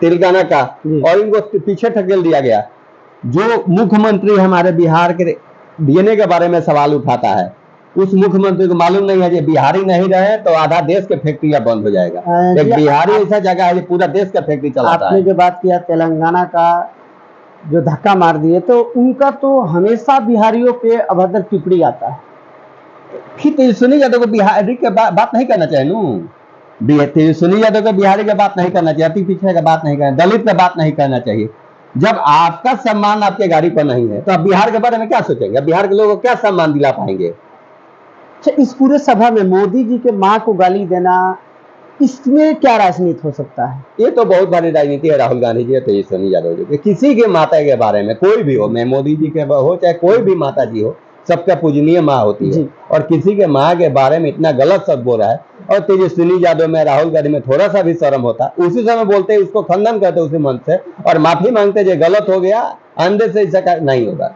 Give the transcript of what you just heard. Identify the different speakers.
Speaker 1: तेलंगाना का, और इनको पीछे ढकेल दिया गया। जो मुख्यमंत्री हमारे बिहार के डीएनए के बारे में सवाल उठाता है, उस मुख्यमंत्री को मालूम नहीं है कि बिहारी नहीं रहे तो आधा देश के फैक्ट्रियां बंद हो जाएगा। एक बिहारी ऐसा जगह है जो पूरा देश का फैक्ट्री चलाता है।
Speaker 2: आपने जो बात किया तेलंगाना का जो धक्का मार दिए, तो उनका तो हमेशा बिहारियों पे अभद्र टिप्पणी आता है।
Speaker 1: फिर तेजस्वी यादव को बिहारी के बात नहीं करना चाहिए नू। तेजस्वी यादव को बिहारी की बात नहीं करना चाहिए, अति पिछड़े का बात नहीं करना, दलित का बात नहीं करना चाहिए। जब आपका सम्मान आपके गाड़ी पर नहीं है तो आप बिहार के बारे में क्या सोचेंगे? बिहार के लोगों को क्या सम्मान दिला पाएंगे?
Speaker 2: अच्छा, इस पूरे सभा में मोदी जी के माँ को गाली देना, इसमें क्या राजनीति हो सकता है?
Speaker 1: ये तो बहुत बड़ी राजनीति है राहुल गांधी जी और तेजस्वी यादव जी। किसी के माता के बारे में कोई भी हो, मैं मोदी जी के हो चाहे कोई भी माता जी हो, सबका पूजनीय माँ होती है, और किसी के माँ के बारे में इतना गलत शब्द बोल रहा है। और तेजस्वी यादव में, राहुल गांधी में थोड़ा सा भी शर्म होता, उसी समय बोलते, उसको खंडन करते उसी मन से, और माफी मांगते जो गलत हो गया, आंदे से ऐसा नहीं होगा।